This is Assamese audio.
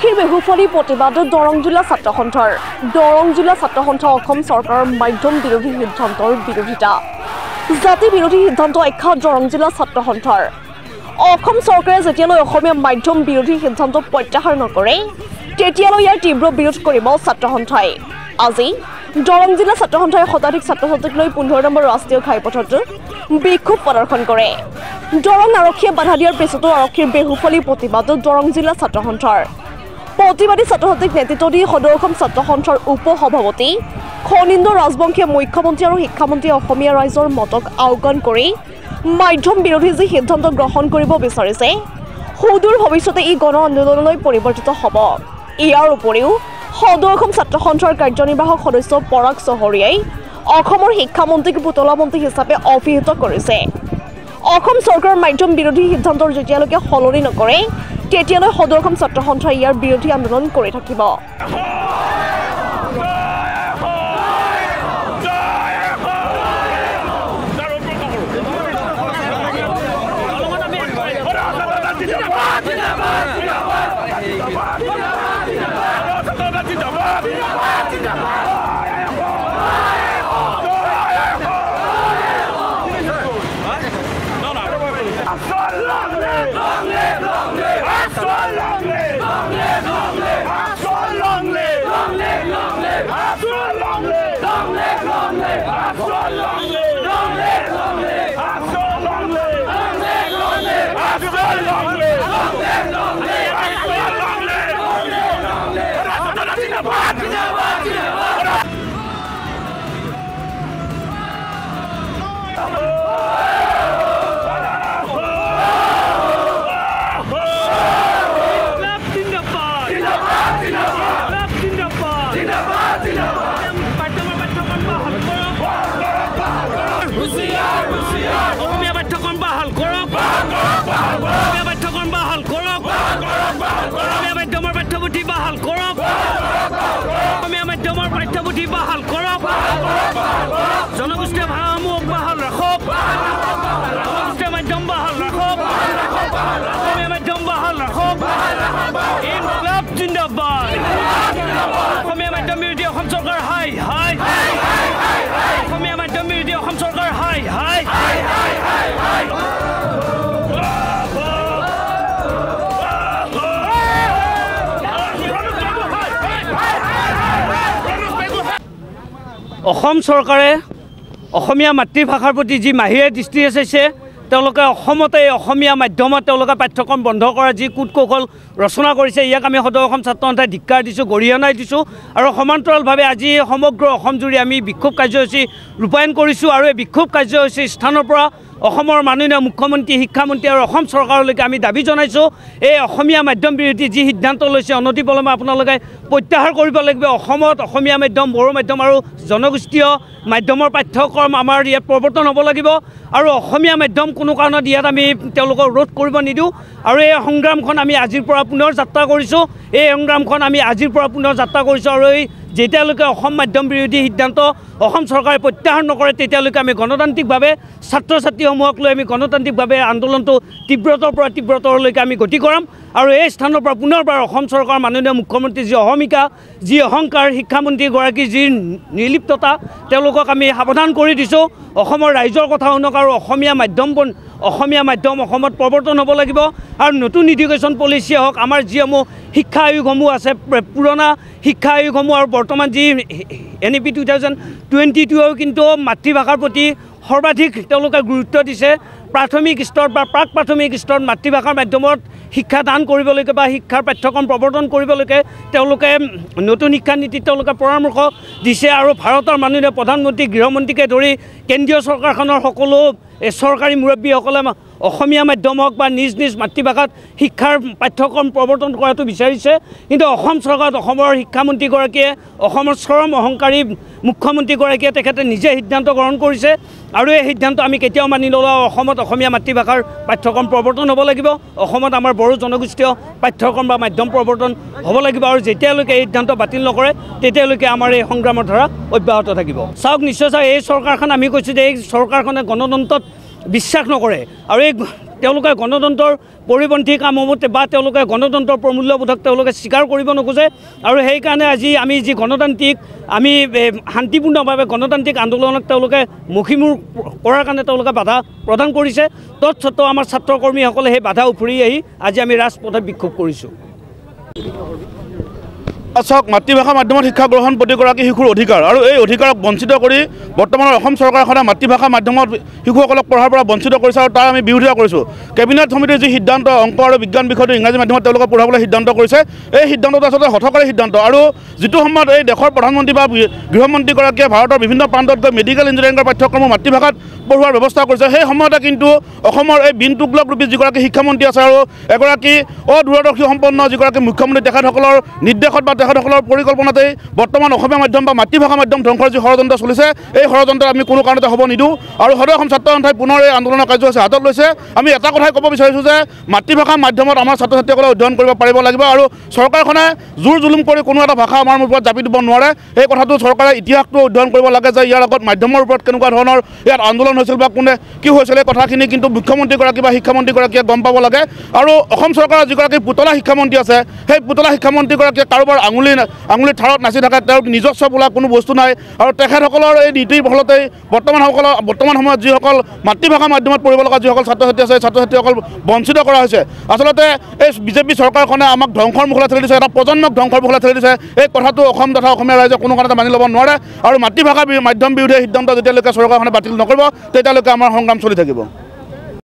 আৰক্ষীৰ বেহুফলী প্ৰতিবাদ দৰং জিলা ছাত্ৰ সন্থাৰ অসম চৰকাৰৰ মাধ্যম বিৰোধী সিদ্ধান্তৰ বিৰোধিতা জাতি বিৰোধী সিদ্ধান্ত আখ্যা দৰং জিলা ছাত্ৰ সন্থাৰ অসম চৰকাৰে যেতিয়ালৈ অসমীয়া মাধ্যম বিৰোধী সিদ্ধান্ত প্ৰত্যাহাৰ নকৰে তেতিয়ালৈ ইয়াৰ তীব্ৰ বিৰোধ কৰিব ছাত্ৰ সন্থাই আজি দৰং জিলা ছাত্ৰ সন্থাই শতাধিক ছাত্ৰ ছাত্ৰীক লৈ 15 নম্বৰ ৰাষ্ট্ৰীয় ঘাইপথত বিক্ষোভ প্ৰদৰ্শন কৰে দৰং আৰক্ষীয়ে বাধা দিয়াৰ পিছতো আৰক্ষীৰ বেহুফলী প্ৰতিবাদ দৰং জিলা ছাত্ৰ সন্থাৰ প্ৰতিবাদী ছাত্ৰ ছাত্ৰীক নেতৃত্ব দি সদৌ অসম ছাত্ৰ সন্থাৰ উপ সভাপতি খনিন্দ্ৰ ৰাজবংশীয়ে মুখ্যমন্ত্ৰী আৰু শিক্ষামন্ত্ৰীয়ে অসমীয়া ৰাইজৰ মতক আওকাণ কৰি মাধ্যম বিৰোধী যি সিদ্ধান্ত গ্ৰহণ কৰিব বিচাৰিছে সুদূৰ ভৱিষ্যতে ই গণ আন্দোলনলৈ পৰিৱৰ্তিত হ'ব ইয়াৰ উপৰিও সদৌ অসম ছাত্ৰ সন্থাৰ কাৰ্যনিৰ্বাহক সদস্য পৰাগ চহৰীয়াই অসমৰ শিক্ষামন্ত্ৰীক পুতলা মন্ত্ৰী হিচাপে অভিহিত কৰিছে অসম চৰকাৰৰ মাধ্যম বিৰোধী সিদ্ধান্তৰ যেতিয়ালৈকে সলনি নকৰে তেতিয়ালৈ সদৌ অসম ছাত্ৰ সন্থাই ইয়াৰ বিৰোধী আন্দোলন কৰি থাকিব জনগোষ্ঠীয় ভাষাসমূহ বাহাল ৰাখক জনগোষ্ঠীয় মাধ্যম বাহাল ৰাখক অসমীয়া মাধ্যম বাহাল ৰাখক ইনকলাব জিন্দাবাদ অসমীয়া মাধ্যম বিৰোধী অসম চৰকাৰ হাই হাই অসমীয়া মাধ্যম বিৰোধী অসম চৰকাৰ হাই হাই অসম চৰকাৰে অসমীয়া মাতৃভাষাৰ প্ৰতি যি মাহিৰে দৃষ্টি ৰাখিছে তেওঁলোকে অসমতে অসমীয়া মাধ্যমত তেওঁলোকে পাঠ্যক্ৰম বন্ধ কৰা যি কূট কৌশল ৰচনা কৰিছে ইয়াক আমি সদৌ অসম ছাত্ৰ সন্থাই ধিক্কাৰ দিছোঁ গৰিহণাই দিছোঁ আৰু সমান্তৰালভাৱে আজি সমগ্ৰ অসম জুৰি আমি বিক্ষোভ কাৰ্যসূচী ৰূপায়ণ কৰিছোঁ আৰু এই বিক্ষোভ কাৰ্যসূচী স্থানৰ পৰা অসমৰ মাননীয় মুখ্যমন্ত্ৰী শিক্ষামন্ত্ৰী আৰু অসম চৰকাৰলৈকে আমি দাবী জনাইছোঁ এই অসমীয়া মাধ্যম বিৰোধী যি সিদ্ধান্ত লৈছে অনতিপলমে আপোনালোকে প্ৰত্যাহাৰ কৰিব লাগিব অসমত অসমীয়া মাধ্যম বড়ো মাধ্যম আৰু জনগোষ্ঠীয় মাধ্যমৰ পাঠ্যক্ৰম আমাৰ ইয়াত প্ৰৱৰ্তন হ'ব লাগিব আৰু অসমীয়া মাধ্যম কোনো কাৰণত ইয়াত আমি তেওঁলোকক ৰোধ কৰিব নিদিওঁ আৰু এই সংগ্ৰামখন আমি আজিৰ পৰা পুনৰ যাত্ৰা কৰিছোঁ এই সংগ্ৰামখন আমি আজিৰ পৰা পুনৰ যাত্ৰা কৰিছোঁ আৰু এই যেতিয়ালৈকে অসম মাধ্যম বিৰোধী সিদ্ধান্ত অসম চৰকাৰে প্ৰত্যাহাৰ নকৰে তেতিয়ালৈকে আমি গণতান্ত্ৰিকভাৱে ছাত্ৰ ছাত্ৰীসমূহক লৈ আমি গণতান্ত্ৰিকভাৱে আন্দোলনটো তীব্ৰতৰ পৰা তীব্ৰতৰলৈকে আমি গতি কৰাম আৰু এই স্থানৰ পৰা পুনৰবাৰ অসম চৰকাৰৰ মাননীয় মুখ্যমন্ত্ৰী যি অহমিকা যি অহংকাৰ শিক্ষামন্ত্ৰীগৰাকীৰ যি নিৰ্লিপ্ততা তেওঁলোকক আমি সাৱধান কৰি দিছোঁ অসমৰ ৰাইজৰ কথা শুনক আৰু অসমীয়া মাধ্যম অসমত প্ৰৱৰ্তন হ'ব লাগিব আৰু নতুন এডুকেশ্যন পলিচিয়ে হওক আমাৰ যিসমূহ শিক্ষা আয়োগসমূহ আছে পুৰণা শিক্ষা আয়োগসমূহ আৰু বৰ্তমান যি NEP 2022 কিন্তু মাতৃভাষাৰ প্ৰতি সৰ্বাধিক তেওঁলোকে গুৰুত্ব দিছে প্ৰাথমিক স্তৰ বা প্ৰাক প্ৰাথমিক স্তৰত মাতৃভাষাৰ মাধ্যমত শিক্ষা দান কৰিবলৈকে বা শিক্ষাৰ পাঠ্যক্ৰম প্ৰৱৰ্তন কৰিবলৈকে তেওঁলোকে নতুন শিক্ষা নীতিত তেওঁলোকে পৰামৰ্শ দিছে আৰু ভাৰতৰ মাননীয় প্ৰধানমন্ত্ৰী গৃহমন্ত্ৰীকে ধৰি কেন্দ্ৰীয় চৰকাৰখনৰ সকলো চৰকাৰী মুৰব্বীসকলে অসমীয়া মাধ্যম হওক বা নিজ নিজ মাতৃভাষাত শিক্ষাৰ পাঠ্যক্ৰম প্ৰৱৰ্তন কৰাটো বিচাৰিছে কিন্তু অসম চৰকাৰত অসমৰ শিক্ষামন্ত্ৰীগৰাকীয়ে অসমৰ চৰম অহংকাৰী মুখ্যমন্ত্ৰীগৰাকীয়ে তেখেতে নিজে সিদ্ধান্ত গ্ৰহণ কৰিছে আৰু এই সিদ্ধান্ত আমি কেতিয়াও মানি নলওঁ অসমত অসমীয়া মাতৃভাষাৰ পাঠ্যক্ৰম প্ৰৱৰ্তন হ'ব লাগিব অসমত আমাৰ বড়ো জনগোষ্ঠীয় পাঠ্যক্ৰম বা মাধ্যম প্ৰৱৰ্তন হ'ব লাগিব আৰু যেতিয়ালৈকে এই সিদ্ধান্ত বাতিল নকৰে তেতিয়ালৈকে আমাৰ এই সংগ্ৰামৰ ধাৰা অব্যাহত থাকিব চাওক নিশ্চয় চাওক এই চৰকাৰখন আমি কৈছোঁ যে এই চৰকাৰখনে গণতন্ত্ৰত বিশ্বাস নকৰে আৰু এই তেওঁলোকে গণতন্ত্ৰৰ পৰিপন্থী কামসমূহ বা তেওঁলোকে গণতন্ত্ৰৰ প্ৰমূল্যবোধক তেওঁলোকে স্বীকাৰ কৰিব নোখোজে আৰু সেইকাৰণে আজি আমি যি গণতান্ত্ৰিক আমি শান্তিপূৰ্ণভাৱে গণতান্ত্ৰিক আন্দোলনক তেওঁলোকে মুখিমূৰ কৰাৰ কাৰণে তেওঁলোকে বাধা প্ৰদান কৰিছে তৎসত্ত্বেও আমাৰ ছাত্ৰকৰ্মীসকলে সেই বাধা উফৰি আহি আজি আমি ৰাজপথত বিক্ষোভ কৰিছোঁ চাওক মাতৃভাষা মাধ্যমত শিক্ষা গ্ৰহণ প্ৰতিগৰাকী শিশুৰ অধিকাৰ আৰু এই অধিকাৰক বঞ্চিত কৰি বৰ্তমানৰ অসম চৰকাৰখনে মাতৃভাষা মাধ্যমত শিশুসকলক পঢ়াৰ পৰা বঞ্চিত কৰিছে আৰু তাৰ আমি বিৰোধিতা কৰিছোঁ কেবিনেট সমিতিৰ যি সিদ্ধান্ত অংক আৰু বিজ্ঞান বিষয়টো ইংৰাজী মাধ্যমত তেওঁলোকক পঢ়াবলৈ সিদ্ধান্ত কৰিছে এই সিদ্ধান্তটো আচলতে হঠকাৰী সিদ্ধান্ত আৰু যিটো সময়ত এই দেশৰ প্ৰধানমন্ত্ৰী বা গৃহমন্ত্ৰীগৰাকীয়ে ভাৰতৰ বিভিন্ন প্ৰান্তত গৈ মেডিকেল ইঞ্জিনিয়াৰিঙৰ পাঠ্যক্ৰম মাতৃভাষাত পঢ়োৱাৰ ব্যৱস্থা কৰিছে সেই সময়তে কিন্তু অসমৰ এই বিন তুগলক ৰূপী যিগৰাকী শিক্ষামন্ত্ৰী আছে আৰু এগৰাকী অদূৰদৰ্শী সম্পন্ন যিগৰাকী মুখ্যমন্ত্ৰী তেখেতসকলৰ নিৰ্দেশত বা তেখেতসকলৰ পৰিকল্পনাতেই বৰ্তমান অসমীয়া মাধ্যম বা মাতৃভাষা মাধ্যম ধ্বংসৰ যি ষড়যন্ত্ৰ চলিছে এই ষড়যন্ত্ৰত আমি কোনো কাৰণতে হ'ব নিদিওঁ আৰু সদৌ অসম ছাত্ৰ সন্থাই পুনৰ এই আন্দোলনৰ কাৰ্যসূচী হাতত লৈছে আমি এটা কথাই ক'ব বিচাৰিছোঁ যে মাতৃভাষা মাধ্যমত আমাৰ ছাত্ৰ ছাত্ৰীসকলে অধ্যয়ন কৰিব পাৰিব লাগিব আৰু চৰকাৰখনে জোৰ জুলুম কৰি কোনো এটা ভাষা আমাৰ ওপৰত জাপি দিব নোৱাৰে এই কথাটো চৰকাৰে ইতিহাসটো অধ্যয়ন কৰিব লাগে যে ইয়াৰ আগত মাধ্যমৰ ওপৰত কেনেকুৱা ধৰণৰ ইয়াত আন্দোলন হৈছিল বা কোনে কি হৈছিল এই কথাখিনি কিন্তু মুখ্যমন্ত্ৰীগৰাকী বা শিক্ষামন্ত্ৰীগৰাকীয়ে গম পাব লাগে আৰু অসম চৰকাৰৰ যিগৰাকী পুতলা শিক্ষামন্ত্ৰী আছে সেই পুতলা শিক্ষামন্ত্ৰীগৰাকীয়ে কাৰোবাৰ আঙুলিৰ ঠাৰত নাচি থাকে তেওঁৰ নিজস্ব বোলা কোনো বস্তু নাই আৰু তেখেতসকলৰ এই নীতিৰ ফলতেই বৰ্তমান সময়ত যিসকল মাতৃভাষা মাধ্যমত পঢ়িব লগা যিসকল ছাত্ৰ ছাত্ৰী আছে ছাত্ৰ ছাত্ৰীসকল বঞ্চিত কৰা হৈছে আচলতে এই বিজেপি চৰকাৰখনে আমাক ধ্বংসৰ মুখলৈ ঠেলি দিছে এটা প্ৰজন্মক ধ্বংসৰ মুখলৈ ঠেলি দিছে এই কথাটো অসম তথা অসমীয়া ৰাইজে কোনো কাৰণতে মানি ল'ব নোৱাৰে আৰু মাতৃভাষা মাধ্যম বিৰোধী সিদ্ধান্ত যেতিয়ালৈকে চৰকাৰখনে বাতিল নকৰিব তেতিয়ালৈকে আমাৰ সংগ্ৰাম চলি থাকিব